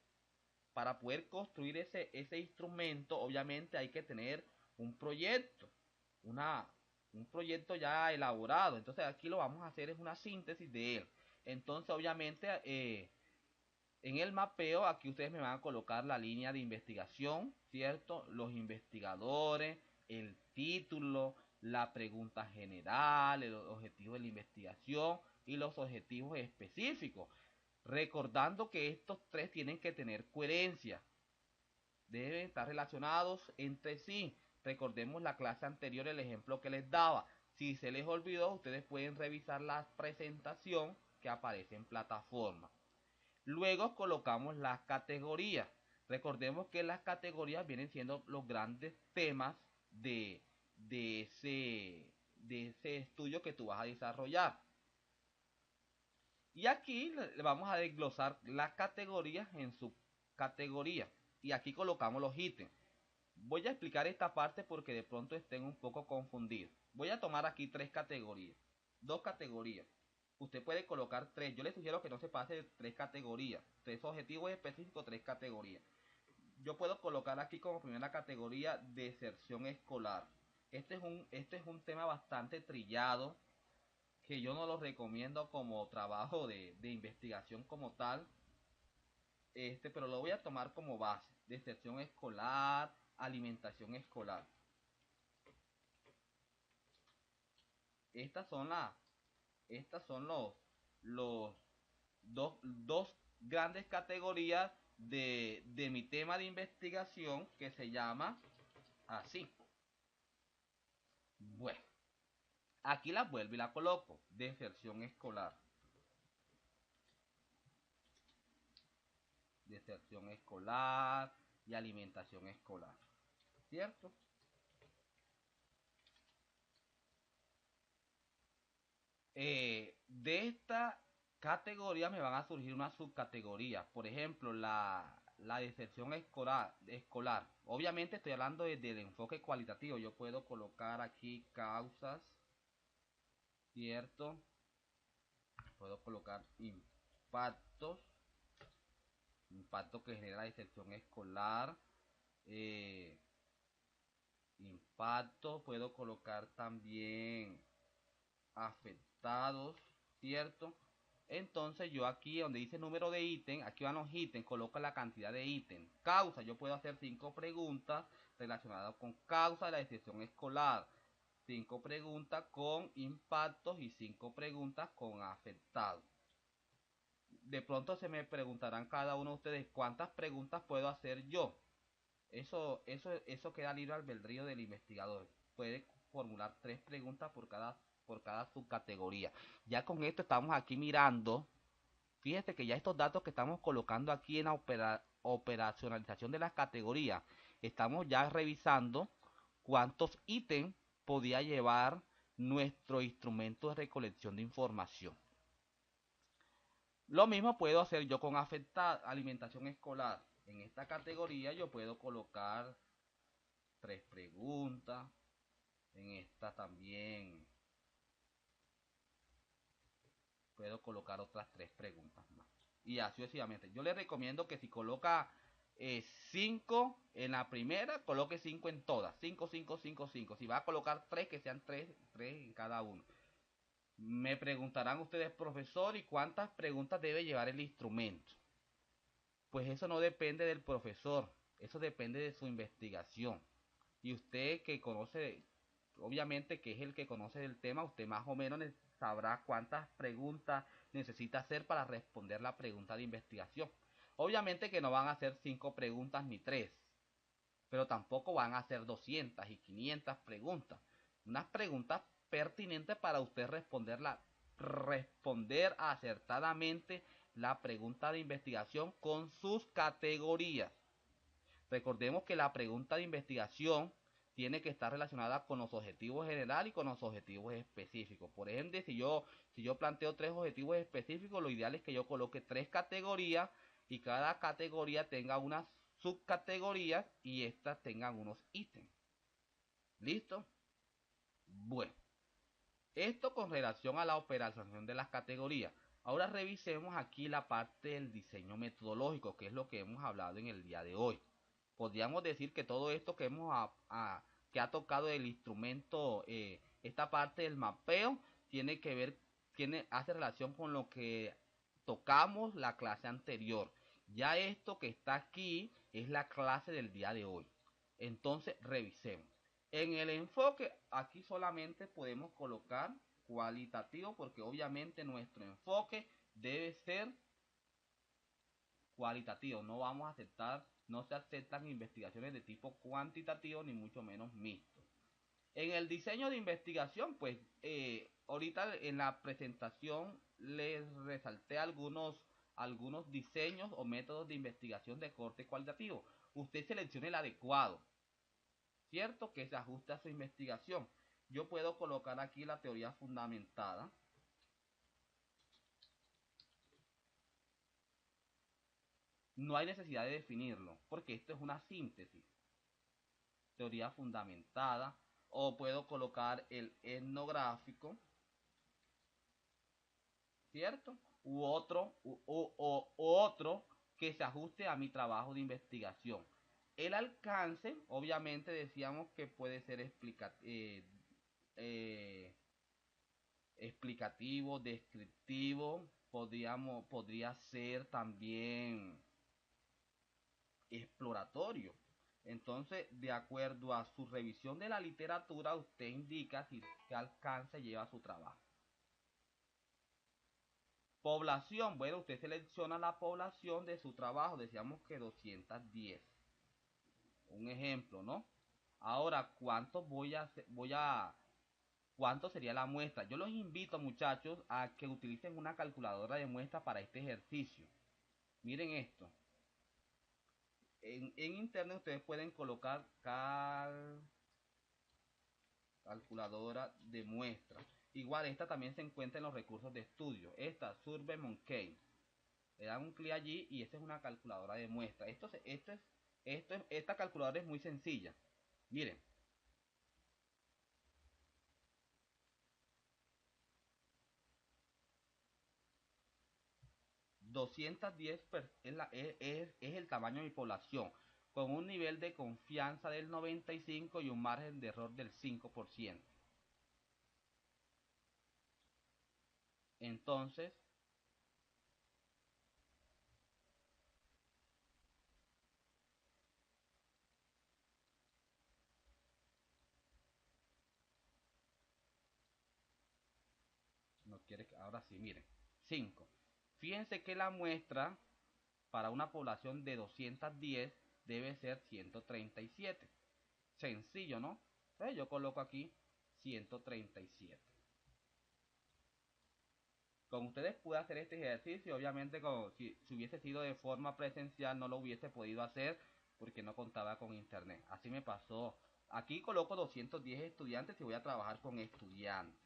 para poder construir ese instrumento, obviamente hay que tener un proyecto, una, un proyecto ya elaborado. Entonces aquí lo vamos a hacer es una síntesis de él. Entonces, obviamente, en el mapeo, aquí ustedes me van a colocar la línea de investigación, ¿cierto? Los investigadores, el título, la pregunta general, el objetivo de la investigación y los objetivos específicos. Recordando que estos tres tienen que tener coherencia, deben estar relacionados entre sí. Recordemos la clase anterior, el ejemplo que les daba. Si se les olvidó, ustedes pueden revisar la presentación que aparece en plataforma. Luego colocamos las categorías. Recordemos que las categorías vienen siendo los grandes temas de ese estudio que tú vas a desarrollar. Y aquí le vamos a desglosar las categorías en su categoría. Y aquí colocamos los ítems. Voy a explicar esta parte porque de pronto estén un poco confundidos. Voy a tomar aquí tres categorías. Dos categorías. Usted puede colocar tres. Yo le sugiero que no se pase de tres categorías. Tres objetivos específicos, tres categorías. Yo puedo colocar aquí como primera categoría deserción escolar. Este es un tema bastante trillado, que yo no lo recomiendo como trabajo de investigación como tal, pero lo voy a tomar como base. Deserción escolar, alimentación escolar. Estas son los dos grandes categorías de mi tema de investigación, que se llama así. Bueno, aquí la vuelvo y la coloco. Deserción escolar. Deserción escolar y alimentación escolar. ¿Cierto? De esta categoría me van a surgir unas subcategorías. Por ejemplo, la deserción escolar. Obviamente estoy hablando del enfoque cualitativo. Yo puedo colocar aquí causas, ¿cierto? Puedo colocar impactos. Impacto que genera la deserción escolar. Eh, impacto. Puedo colocar también afectados, ¿cierto? Entonces yo aquí donde dice número de ítem, aquí van los ítems, coloco la cantidad de ítems. Causa, yo puedo hacer 5 preguntas relacionadas con causa de la deserción escolar, 5 preguntas con impactos y 5 preguntas con afectados. De pronto se me preguntarán cada uno de ustedes cuántas preguntas puedo hacer yo. Eso queda libre albedrío del investigador. Puede formular 3 preguntas por cada subcategoría. Ya con esto estamos aquí mirando. Fíjate que ya estos datos que estamos colocando aquí en la operacionalización de las categorías, estamos ya revisando cuántos ítems podía llevar nuestro instrumento de recolección de información. Lo mismo puedo hacer yo con alimentación escolar. En esta categoría yo puedo colocar 3 preguntas. En esta también puedo colocar otras 3 preguntas más. Y así sucesivamente. Yo les recomiendo que si coloca 5 en la primera, coloque 5 en todas. 5, 5, 5, 5. Si va a colocar 3, que sean 3 en cada uno. Me preguntarán ustedes, profesor, ¿y cuántas preguntas debe llevar el instrumento? Pues eso no depende del profesor, eso depende de su investigación. Y usted que conoce, obviamente que es el que conoce del tema, usted más o menos sabrá cuántas preguntas necesita hacer para responder la pregunta de investigación. Obviamente que no van a hacer 5 preguntas ni 3, pero tampoco van a hacer 200 y 500 preguntas. Unas preguntas pertinentes para usted responder acertadamente la pregunta de investigación con sus categorías. Recordemos que la pregunta de investigación tiene que estar relacionada con los objetivos generales y con los objetivos específicos. Por ejemplo, si yo planteo 3 objetivos específicos, lo ideal es que yo coloque 3 categorías y cada categoría tenga unas subcategorías y estas tengan unos ítems. ¿Listo? Bueno, esto con relación a la operación de las categorías. Ahora revisemos aquí la parte del diseño metodológico, que es lo que hemos hablado en el día de hoy. Podríamos decir que todo esto que ha tocado el instrumento, esta parte del mapeo, hace relación con lo que tocamos la clase anterior. Ya esto que está aquí es la clase del día de hoy. Entonces, revisemos. En el enfoque, aquí solamente podemos colocar cualitativo, porque obviamente nuestro enfoque debe ser cualitativo. No se aceptan investigaciones de tipo cuantitativo ni mucho menos mixto. En el diseño de investigación, pues ahorita en la presentación les resalté algunos diseños o métodos de investigación de corte cualitativo. Usted seleccione el adecuado, ¿cierto? Que se ajuste a su investigación. Yo puedo colocar aquí la teoría fundamentada. No hay necesidad de definirlo, porque esto es una síntesis. Teoría fundamentada. O puedo colocar el etnográfico, ¿cierto? U otro que se ajuste a mi trabajo de investigación. El alcance, obviamente decíamos que puede ser explicativo, descriptivo, podría ser también exploratorio. Entonces, de acuerdo a su revisión de la literatura, usted indica si qué alcance lleva su trabajo. Población, bueno, usted selecciona la población de su trabajo, decíamos que 210. Un ejemplo, ¿no? Ahora, ¿cuánto sería la muestra? Yo los invito, muchachos, a que utilicen una calculadora de muestra para este ejercicio. Miren esto. En internet ustedes pueden colocar calculadora de muestra. Igual esta también se encuentra en los recursos de estudio. Esta, Survey Monkey. Le dan un clic allí y esta es una calculadora de muestra. Esta calculadora es muy sencilla. Miren. Es el tamaño de mi población, con un nivel de confianza del 95 y un margen de error del 5%. Entonces, no quiere que, ahora sí, miren, 5. Fíjense que la muestra para una población de 210 debe ser 137. Sencillo, ¿no? Entonces yo coloco aquí 137. Con ustedes pude hacer este ejercicio, obviamente si hubiese sido de forma presencial no lo hubiese podido hacer porque no contaba con internet. Así me pasó. Aquí coloco 210 estudiantes si voy a trabajar con estudiantes.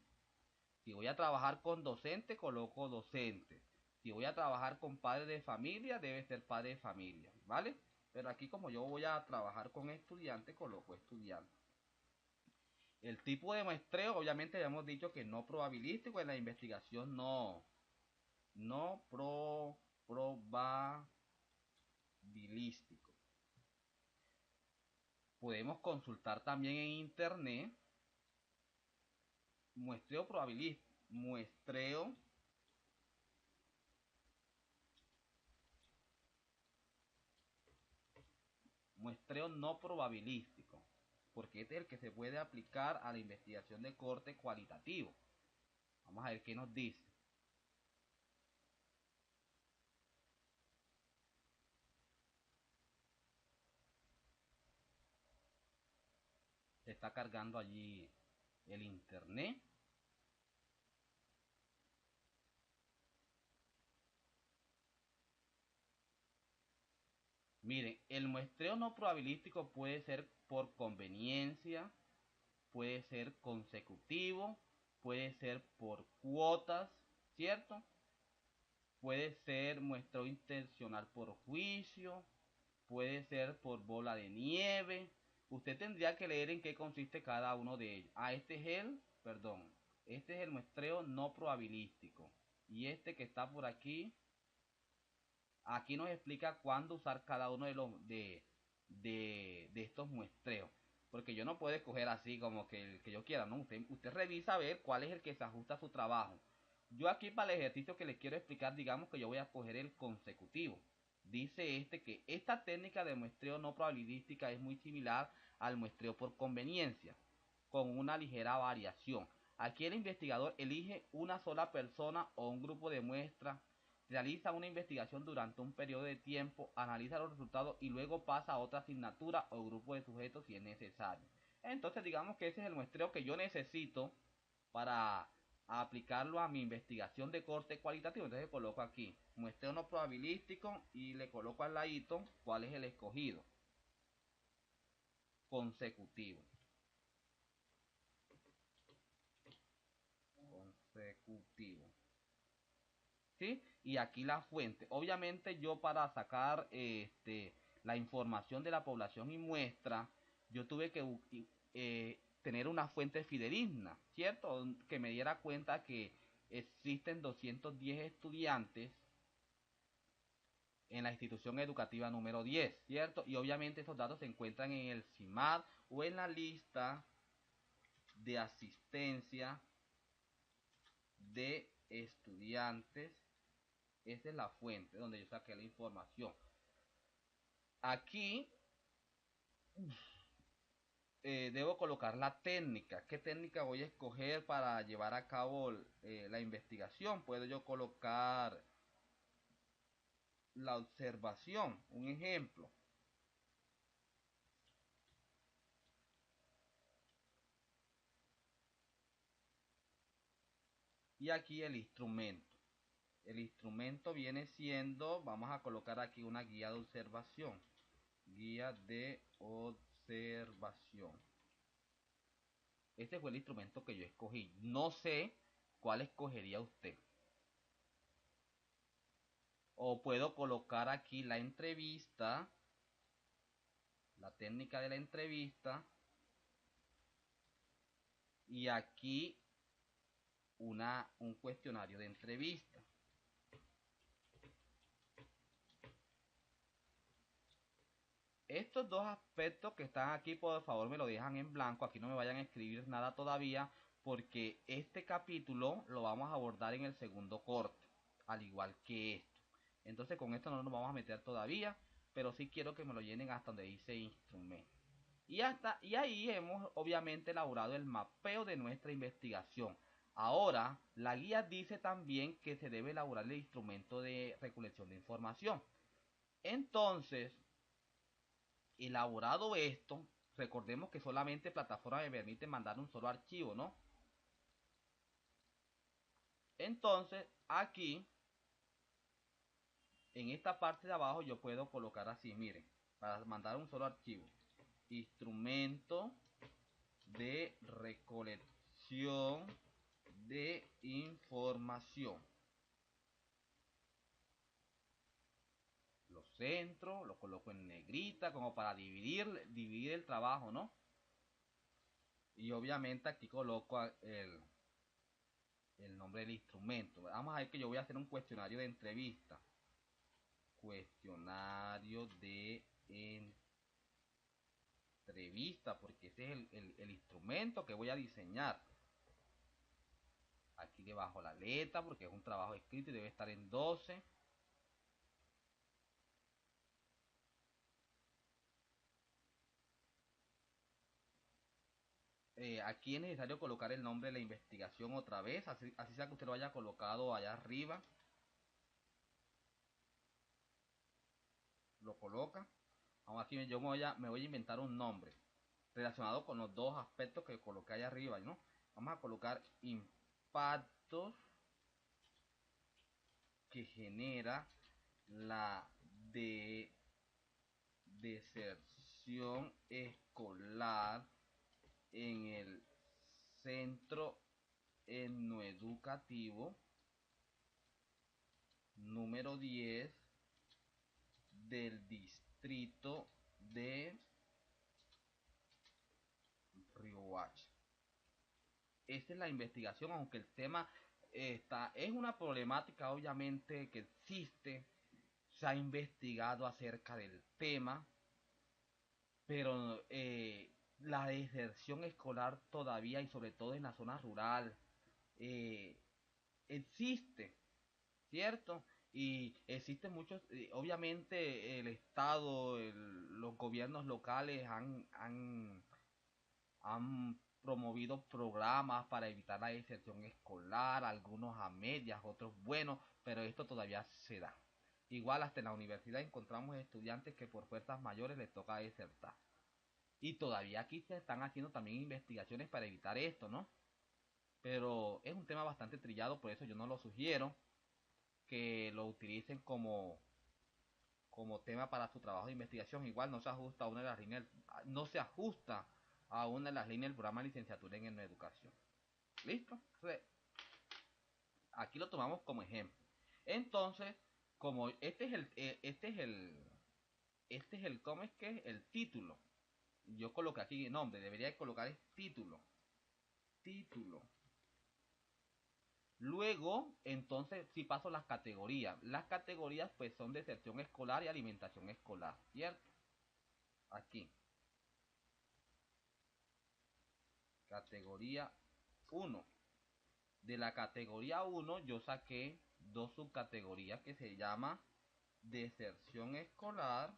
Si voy a trabajar con docente, coloco docente. Si voy a trabajar con padre de familia, debe ser padre de familia, ¿vale? Pero aquí como yo voy a trabajar con estudiantes, coloco estudiante. El tipo de muestreo, obviamente ya hemos dicho que no probabilístico, en la investigación no no probabilístico. Podemos consultar también en internet muestreo probabilístico, muestreo no probabilístico, porque este es el que se puede aplicar a la investigación de corte cualitativo. Vamos a ver qué nos dice. Se está cargando allí el internet. Miren, el muestreo no probabilístico puede ser por conveniencia, puede ser consecutivo, puede ser por cuotas, ¿cierto? Puede ser muestreo intencional por juicio, puede ser por bola de nieve. Usted tendría que leer en qué consiste cada uno de ellos. Este es el muestreo no probabilístico. Y este que está por aquí, aquí nos explica cuándo usar cada uno de estos muestreos. Porque yo no puedo escoger así como que el que yo quiera, ¿no? Usted revisa a ver cuál es el que se ajusta a su trabajo. Yo aquí para el ejercicio que les quiero explicar, digamos que yo voy a escoger el consecutivo. Dice este que esta técnica de muestreo no probabilística es muy similar al muestreo por conveniencia, con una ligera variación. Aquí el investigador elige una sola persona o un grupo de muestras, realiza una investigación durante un periodo de tiempo, analiza los resultados y luego pasa a otra asignatura o grupo de sujetos si es necesario. Entonces digamos que ese es el muestreo que yo necesito para aplicarlo a mi investigación de corte cualitativo. Entonces coloco aquí muestreo no probabilístico y le coloco al ladito cuál es el escogido. Consecutivo. Consecutivo. ¿Sí? Y aquí la fuente. Obviamente yo para sacar la información de la población y muestra, yo tuve que tener una fuente fidedigna, ¿cierto? Que me diera cuenta que existen 210 estudiantes en la institución educativa número 10, ¿cierto? Y obviamente esos datos se encuentran en el CIMAD o en la lista de asistencia de estudiantes. Esa es la fuente donde yo saqué la información. Aquí debo colocar la técnica. ¿Qué técnica voy a escoger para llevar a cabo la investigación? Puedo yo colocar la observación, un ejemplo. Y aquí el instrumento. El instrumento viene siendo, vamos a colocar aquí una guía de observación. Guía de observación. Este fue el instrumento que yo escogí. No sé cuál escogería usted. O puedo colocar aquí la entrevista, la técnica de la entrevista. Y aquí un cuestionario de entrevista. Estos dos aspectos que están aquí, por favor, me lo dejan en blanco. Aquí no me vayan a escribir nada todavía, porque este capítulo lo vamos a abordar en el segundo corte, al igual que esto. Entonces con esto no nos vamos a meter todavía, pero sí quiero que me lo llenen hasta donde dice instrumento. Y ahí hemos obviamente elaborado el mapeo de nuestra investigación. Ahora, la guía dice también que se debe elaborar el instrumento de recolección de información. Entonces, elaborado esto, recordemos que solamente plataforma me permite mandar un solo archivo, ¿no? Entonces, aquí, en esta parte de abajo, yo puedo colocar así, miren, para mandar un solo archivo. Instrumento de recolección de información. Lo centro, lo coloco en negrita como para dividir el trabajo, ¿no? Y obviamente aquí coloco el nombre del instrumento. Vamos a ver que yo voy a hacer un cuestionario de entrevista. Cuestionario de entrevista, porque ese es el instrumento que voy a diseñar. Aquí debajo la letra, porque es un trabajo escrito y debe estar en 12. Aquí es necesario colocar el nombre de la investigación otra vez, así sea que usted lo haya colocado allá arriba. Lo coloca. Aún aquí me voy a inventar un nombre relacionado con los dos aspectos que coloqué allá arriba, ¿no? Vamos a colocar impactos que genera la deserción escolar en el centro etnoeducativo número 10 del distrito de Riohacha. Esta es la investigación, aunque el tema es una problemática obviamente que existe, se ha investigado acerca del tema, pero la deserción escolar todavía y sobre todo en la zona rural eh, existe, ¿cierto? Y existen muchos, obviamente el Estado, los gobiernos locales han promovido programas para evitar la deserción escolar, algunos a medias, otros buenos, pero esto todavía se da. Igual hasta en la universidad encontramos estudiantes que por fuerzas mayores les toca desertar. Y todavía aquí se están haciendo también investigaciones para evitar esto, ¿no? Pero es un tema bastante trillado, por eso yo no lo sugiero que lo utilicen como tema para su trabajo de investigación. Igual no se ajusta a una de las líneas, no se ajusta a una de las líneas del programa de licenciatura en educación. ¿Listo? Entonces, aquí lo tomamos como ejemplo. Entonces, como ¿cómo es que es? El título. Yo coloqué aquí nombre, debería colocar el título. Título. Luego, entonces, si paso las categorías. Las categorías, pues, son deserción escolar y alimentación escolar, ¿cierto? Aquí. Categoría 1. De la categoría 1 yo saqué dos subcategorías que se llama deserción escolar,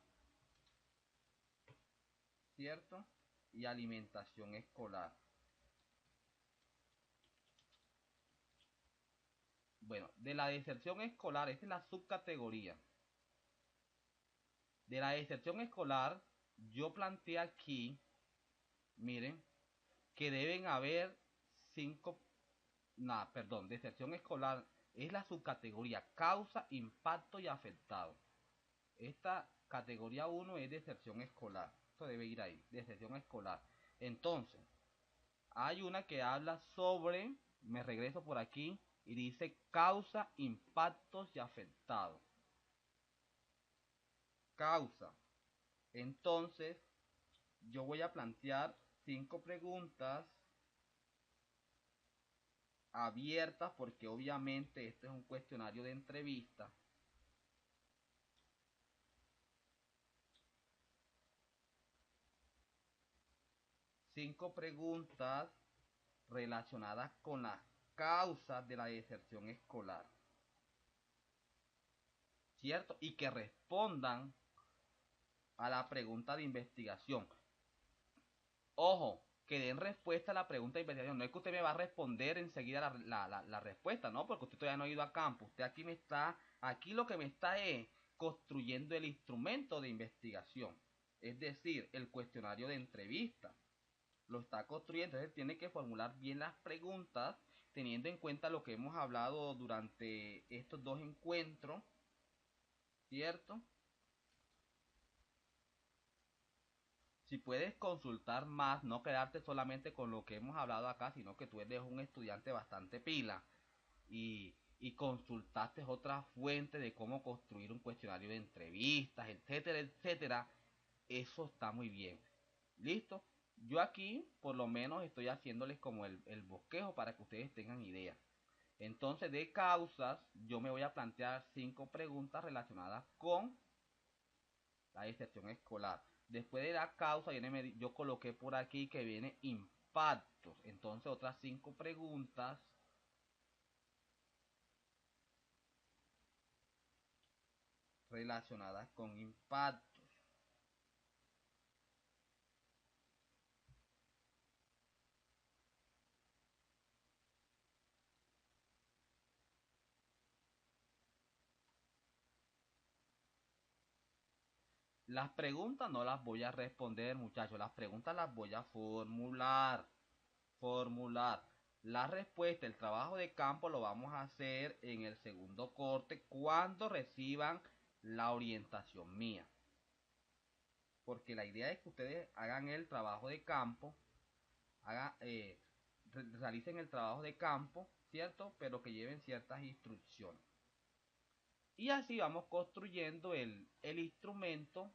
¿cierto? Y alimentación escolar. Bueno, de la deserción escolar, esta es la subcategoría. De la deserción escolar, yo planteé aquí, miren, que deben haber cinco, perdón, deserción escolar es la subcategoría causa, impacto y afectado. Esta categoría 1 es deserción escolar. Esto debe ir ahí, deserción escolar. Entonces, hay una que habla sobre, me regreso por aquí, y dice causa, impactos y afectados. Causa. Entonces, yo voy a plantear 5 preguntas abiertas porque obviamente este es un cuestionario de entrevista. Cinco preguntas relacionadas con las causas de la deserción escolar, ¿cierto? Y que respondan a la pregunta de investigación. Ojo, que den respuesta a la pregunta de investigación. No es que usted me va a responder enseguida la respuesta, ¿no? Porque usted todavía no ha ido a campo. Usted aquí lo que me está es construyendo el instrumento de investigación. Es decir, el cuestionario de entrevista. Lo está construyendo, entonces tiene que formular bien las preguntas, teniendo en cuenta lo que hemos hablado durante estos dos encuentros, ¿cierto? Si puedes consultar más, no quedarte solamente con lo que hemos hablado acá, sino que tú eres un estudiante bastante pila y consultaste otras fuentes de cómo construir un cuestionario de entrevistas, etcétera, etcétera, eso está muy bien. ¿Listo? Yo aquí por lo menos estoy haciéndoles como el bosquejo para que ustedes tengan idea. Entonces, de causas, yo me voy a plantear 5 preguntas relacionadas con la deserción escolar. Después de la causa, yo coloqué por aquí que viene impactos. Entonces, otras 5 preguntas relacionadas con impactos. Las preguntas no las voy a responder, muchachos. Las preguntas las voy a formular. Formular. La respuesta, el trabajo de campo lo vamos a hacer en el segundo corte cuando reciban la orientación mía. Porque la idea es que ustedes hagan el trabajo de campo, hagan, realicen el trabajo de campo, ¿cierto? Pero que lleven ciertas instrucciones. Y así vamos construyendo el instrumento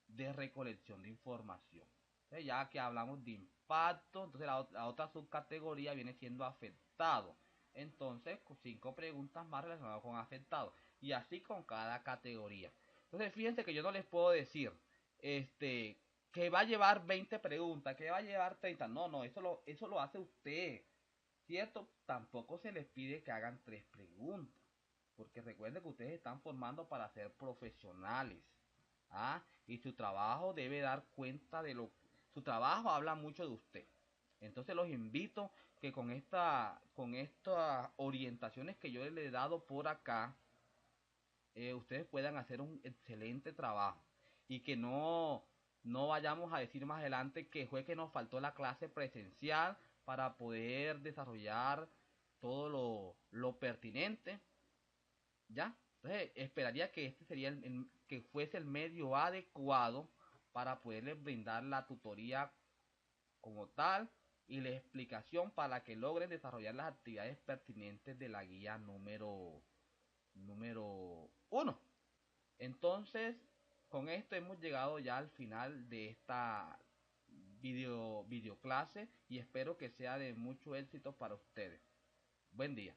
de recolección de información. Entonces, ya que hablamos de impacto, entonces la otra subcategoría viene siendo afectado. Entonces, 5 preguntas más relacionadas con afectado. Y así con cada categoría. Entonces, fíjense que yo no les puedo decir que va a llevar 20 preguntas, que va a llevar 30. No, no, eso lo hace usted. ¿Cierto? Tampoco se les pide que hagan 3 preguntas. Porque recuerden que ustedes están formando para ser profesionales. ¿Ah? Y su trabajo debe dar cuenta de lo... Su trabajo habla mucho de usted. Entonces los invito que con estas orientaciones que yo les he dado por acá, ustedes puedan hacer un excelente trabajo. Y que no vayamos a decir más adelante que fue que nos faltó la clase presencial para poder desarrollar todo lo pertinente. ¿Ya? Entonces esperaría que este sería que fuese el medio adecuado para poderles brindar la tutoría como tal y la explicación para que logren desarrollar las actividades pertinentes de la guía número 1. Entonces, con esto hemos llegado ya al final de esta video clase y espero que sea de mucho éxito para ustedes. Buen día.